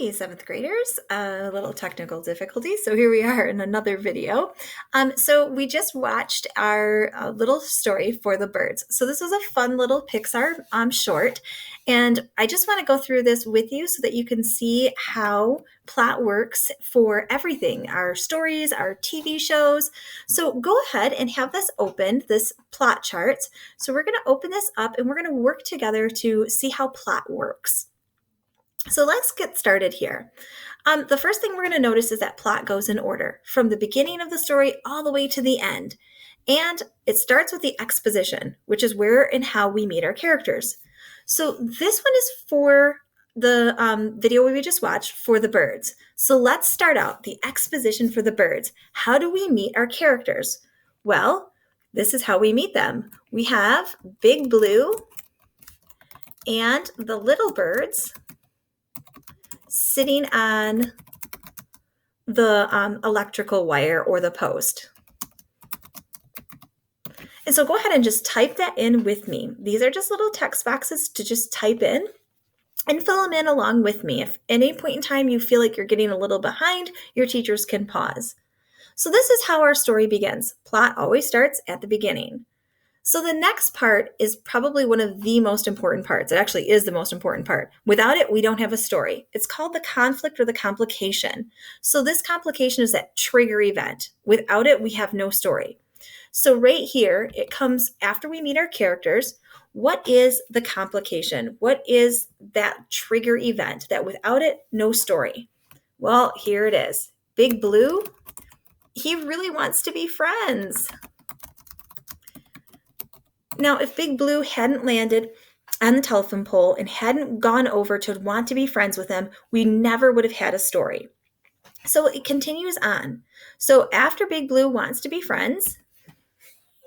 Hey, seventh graders, a little technical difficulty. So here we are in another video. So we just watched our little story for the birds. So this was a fun little Pixar short. And I just want to go through this with you so that you can see how plot works for everything, our stories, our TV shows. So go ahead and have this open, this plot chart. So we're going to open this up and we're going to work together to see how plot works. So let's get started here. The first thing we're going to notice is that plot goes in order from the beginning of the story all the way to the end. And it starts with the exposition, which is where and how we meet our characters. So this one is for the video we just watched for the birds. So let's start out the exposition for the birds. How do we meet our characters? Well, this is how we meet them. We have Big Blue and the little birds sitting on the electrical wire or the post. And so go ahead and just type that in with me. These are just little text boxes to just type in and fill them in along with me. If at any point in time you feel like you're getting a little behind, your teachers can pause. So this is how our story begins. Plot always starts at the beginning. So the next part is probably one of the most important parts. It actually is the most important part. Without it, we don't have a story. It's called the conflict or the complication. So this complication is that trigger event. Without it, we have no story. So right here, it comes after we meet our characters. What is the complication? What is that trigger event that without it, no story? Well, here it is. Big Blue, he really wants to be friends. Now, if Big Blue hadn't landed on the telephone pole and hadn't gone over to want to be friends with him, we never would have had a story. So it continues on. So after Big Blue wants to be friends,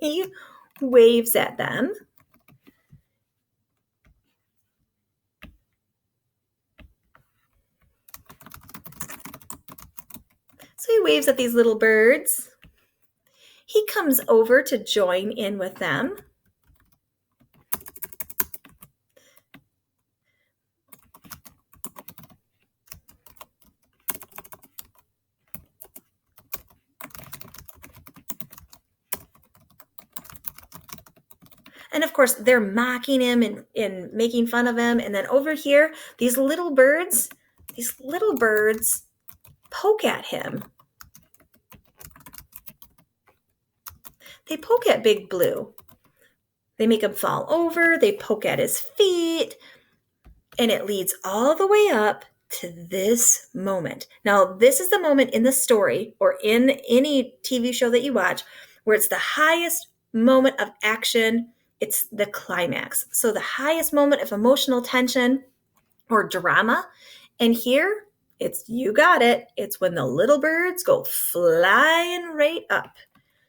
he waves at them. So he waves at these little birds. He comes over to join in with them. And of course, they're mocking him and making fun of him. And then over here, these little birds poke at him. They poke at Big Blue. They make him fall over. They poke at his feet. And it leads all the way up to this moment. Now, this is the moment in the story or in any TV show that you watch where it's the highest moment of action. It's the climax. So the highest moment of emotional tension or drama. And here, you got it. It's when the little birds go flying right up.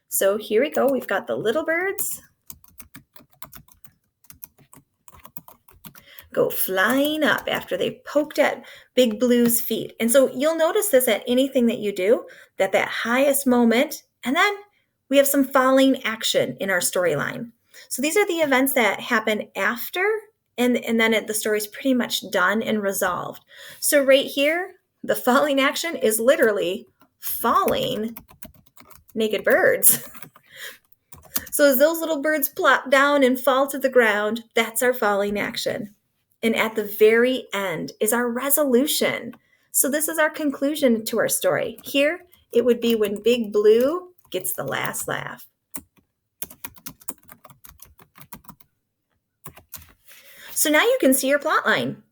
So here we go. We've got the little birds go flying up after they poked at Big Blue's feet. And so you'll notice this at anything that you do, that highest moment, and then we have some falling action in our storyline. So these are the events that happen after, and then the story's pretty much done and resolved. So right here, the falling action is literally falling naked birds. So as those little birds plop down and fall to the ground, that's our falling action. And at the very end is our resolution. So this is our conclusion to our story. Here, it would be when Big Blue gets the last laugh. So now you can see your plot line.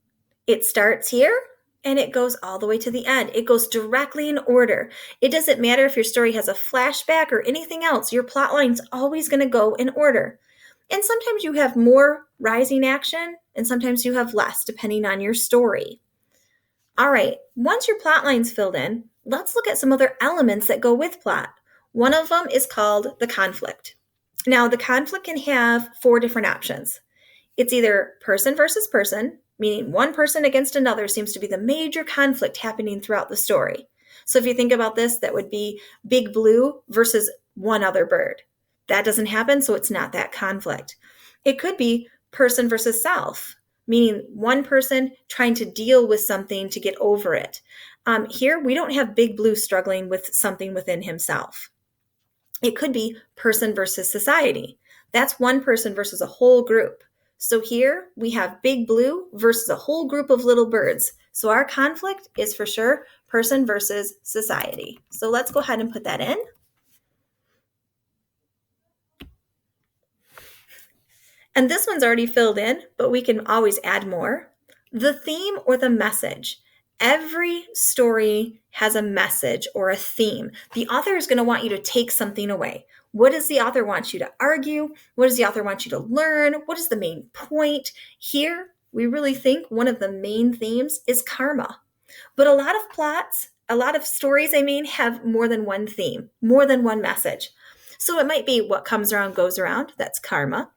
It starts here and it goes all the way to the end. It goes directly in order. It doesn't matter if your story has a flashback or anything else. Your plot line's always going to go in order. And sometimes you have more rising action and sometimes you have less depending on your story. All right, once your plot line's filled in, let's look at some other elements that go with plot. One of them is called the conflict. Now, the conflict can have 4 different options. It's either person versus person, meaning one person against another seems to be the major conflict happening throughout the story. So if you think about this, that would be Big Blue versus one other bird. That doesn't happen, so it's not that conflict. It could be person versus self. meaning one person trying to deal with something to get over it. Here, we don't have Big Blue struggling with something within himself. It could be person versus society. That's one person versus a whole group. So here we have Big Blue versus a whole group of little birds. So our conflict is for sure person versus society. So let's go ahead and put that in. And this one's already filled in, but we can always add more. The theme or the message. Every story has a message or a theme. The author is going to want you to take something away. What does the author want you to argue? What does the author want you to learn? What is the main point? Here, we really think one of the main themes is karma. But a lot of plots, a lot of stories, have more than one theme, more than one message. So it might be what comes around goes around. That's karma.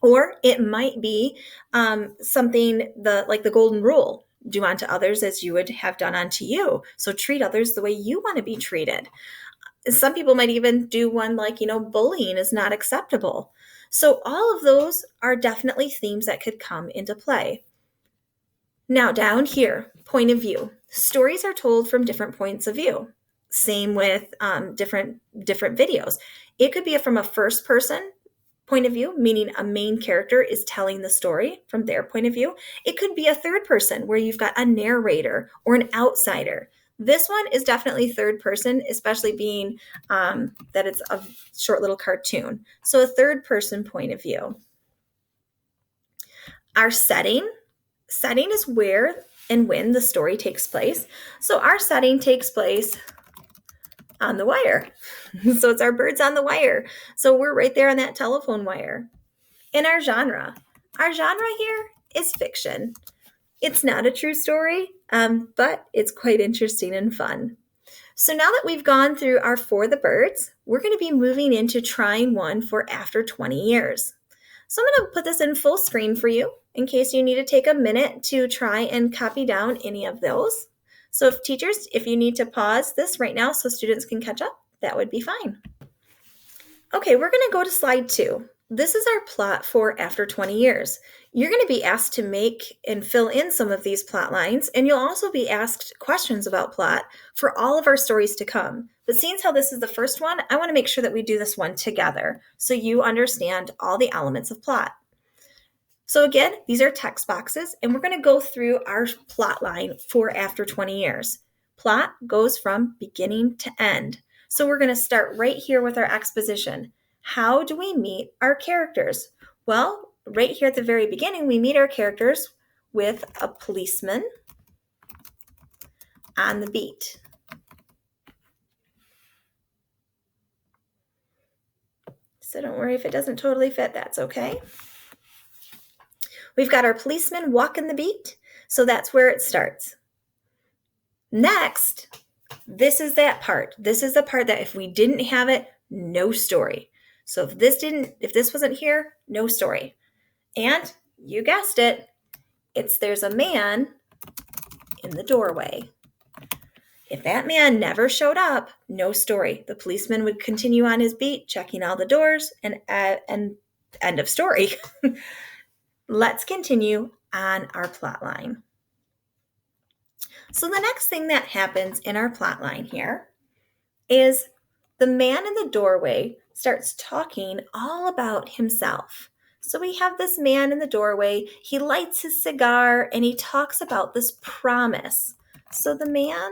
Or it might be something like the golden rule. Do unto others as you would have done unto you. So treat others the way you want to be treated. Some people might even do one like, bullying is not acceptable. So all of those are definitely themes that could come into play. Now down here, point of view. Stories are told from different points of view. Same with different videos. It could be from a first person point of view, meaning a main character is telling the story from their point of view. It could be a third person where you've got a narrator or an outsider. This one is definitely third person, especially being that it's a short little cartoon. So a third person point of view. Our setting is where and when the story takes place. So our setting takes place on the wire. So it's our birds on the wire. So we're right there on that telephone wire. In our genre here is fiction. It's not a true story, but it's quite interesting and fun. So now that we've gone through our For the Birds, we're going to be moving into trying one for after 20 years. So I'm going to put this in full screen for you in case you need to take a minute to try and copy down any of those. So if you need to pause this right now so students can catch up, that would be fine. Okay, we're going to go to slide 2. This is our plot for after 20 years. You're going to be asked to make and fill in some of these plot lines, and you'll also be asked questions about plot for all of our stories to come. But seeing how this is the first one, I want to make sure that we do this one together so you understand all the elements of plot. So again, these are text boxes, and we're going to go through our plot line for after 20 years. Plot goes from beginning to end. So we're going to start right here with our exposition. How do we meet our characters? Well, right here at the very beginning, we meet our characters with a policeman on the beat. So don't worry if it doesn't totally fit, that's okay. We've got our policeman walking the beat, so that's where it starts. Next, this is that part. This is the part that if we didn't have it, no story. So if this wasn't here, no story. And you guessed it, there's a man in the doorway. If that man never showed up, no story. The policeman would continue on his beat, checking all the doors, and end of story. Let's continue on our plot line. So the next thing that happens in our plot line here is the man in the doorway starts talking all about himself. So we have this man in the doorway, he lights his cigar and he talks about this promise. So the man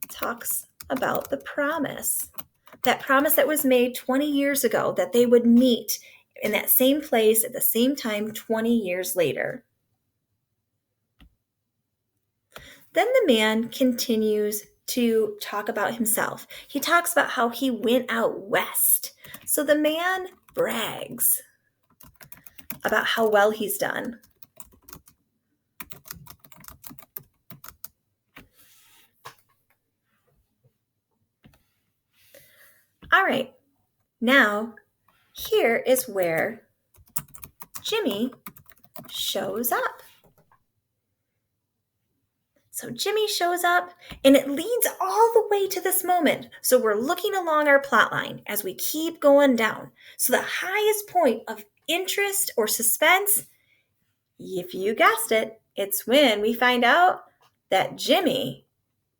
talks about the promise. That promise that was made 20 years ago that they would meet in that same place at the same time 20 years later. Then the man continues to talk about himself. He talks about how he went out west. So the man brags about how well he's done. All right, now here is where Jimmy shows up. So Jimmy shows up, and it leads all the way to this moment. So we're looking along our plot line as we keep going down. So the highest point of interest or suspense If you guessed it, it's when we find out that Jimmy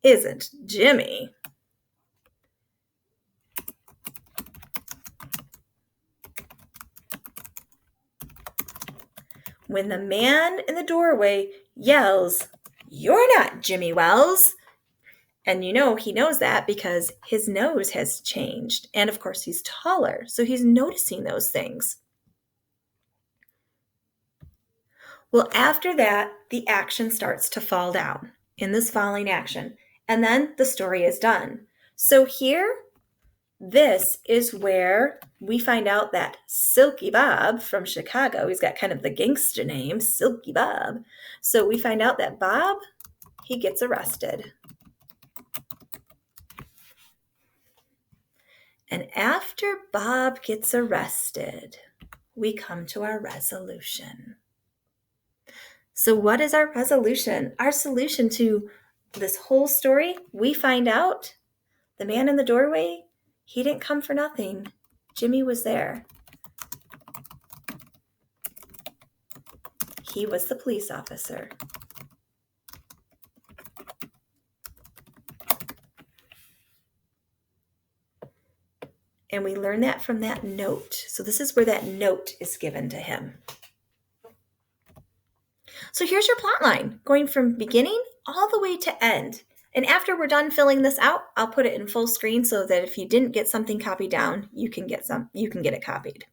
isn't Jimmy. When the man in the doorway yells, "You're not Jimmy Wells!" And you know, he knows that because his nose has changed. And of course, he's taller. So he's noticing those things. Well, after that, the action starts to fall down in this falling action. And then the story is done. So here, this is where we find out that Silky Bob from Chicago, he's got kind of the gangster name, Silky Bob. So we find out that Bob, he gets arrested. And after Bob gets arrested, we come to our resolution. So what is our resolution? Our solution to this whole story, we find out the man in the doorway, he didn't come for nothing. Jimmy was there. He was the police officer. And we learn that from that note. So this is where that note is given to him. So here's your plot line, going from beginning all the way to end. And after we're done filling this out, I'll put it in full screen so that if you didn't get something copied down, you can get it copied.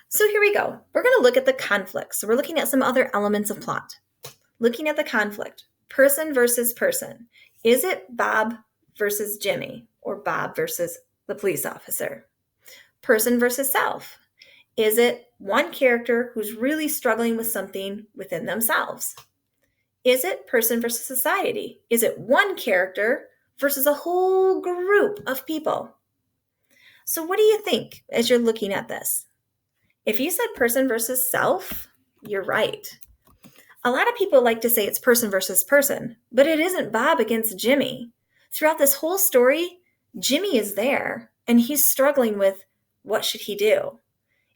So here we go. We're going to look at the conflict. So we're looking at some other elements of plot. Looking at the conflict, person versus person. Is it Bob versus Jimmy, or Bob versus the police officer? Person versus self. Is it one character who's really struggling with something within themselves? Is it person versus society? Is it one character versus a whole group of people? So what do you think as you're looking at this? If you said person versus self, you're right. A lot of people like to say it's person versus person, but it isn't Bob against Jimmy. Throughout this whole story, Jimmy is there, and he's struggling with what should he do?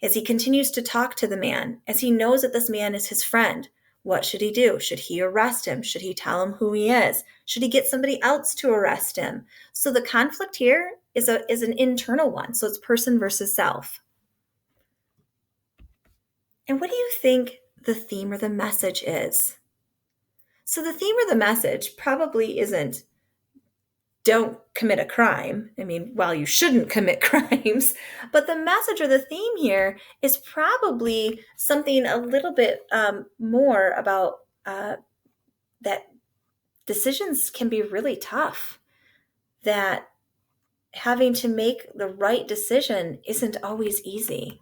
As he continues to talk to the man, as he knows that this man is his friend, what should he do? Should he arrest him? Should he tell him who he is? Should he get somebody else to arrest him? So the conflict here is an internal one. So it's person versus self. And what do you think the theme or the message is? So the theme or the message probably isn't don't commit a crime. I mean, while you shouldn't commit crimes, but the message or the theme here is probably something a little bit more about that decisions can be really tough, that having to make the right decision isn't always easy.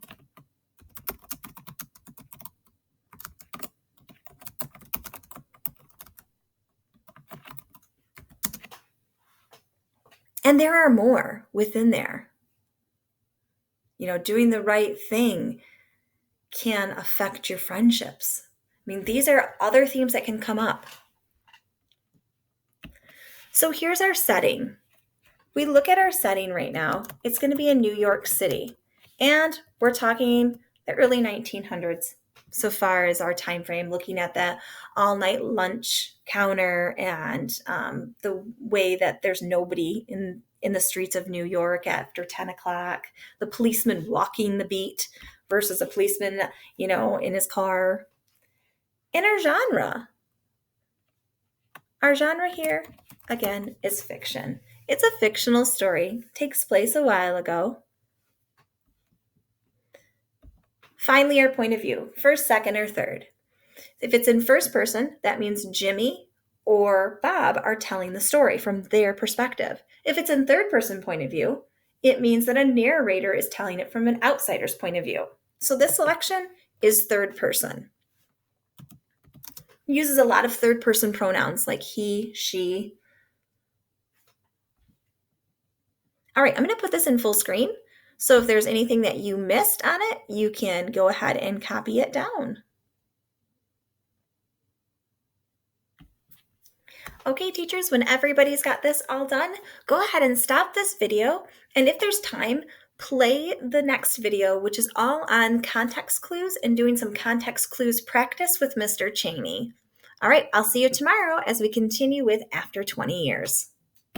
And there are more within there. You know, doing the right thing can affect your friendships. I mean, these are other themes that can come up. So here's our setting. We look at our setting right now. It's going to be in New York City. And we're talking the early 1900s so far as our time frame, looking at that all-night lunch counter and the way that there's nobody in the streets of New York after 10 o'clock, the policeman walking the beat versus a policeman, you know, in his car. In our genre here, again, is fiction. It's a fictional story, takes place a while ago. Finally, our point of view, first, second, or third. If it's in first person, that means Jimmy or Bob are telling the story from their perspective. If it's in third person point of view, it means that a narrator is telling it from an outsider's point of view. So this selection is third person. It uses a lot of third person pronouns like he, she. All right, I'm going to put this in full screen. So if there's anything that you missed on it, you can go ahead and copy it down. Okay, teachers, when everybody's got this all done, go ahead and stop this video. And if there's time, play the next video, which is all on context clues and doing some context clues practice with Mr. Cheney. All right, I'll see you tomorrow as we continue with After 20 Years.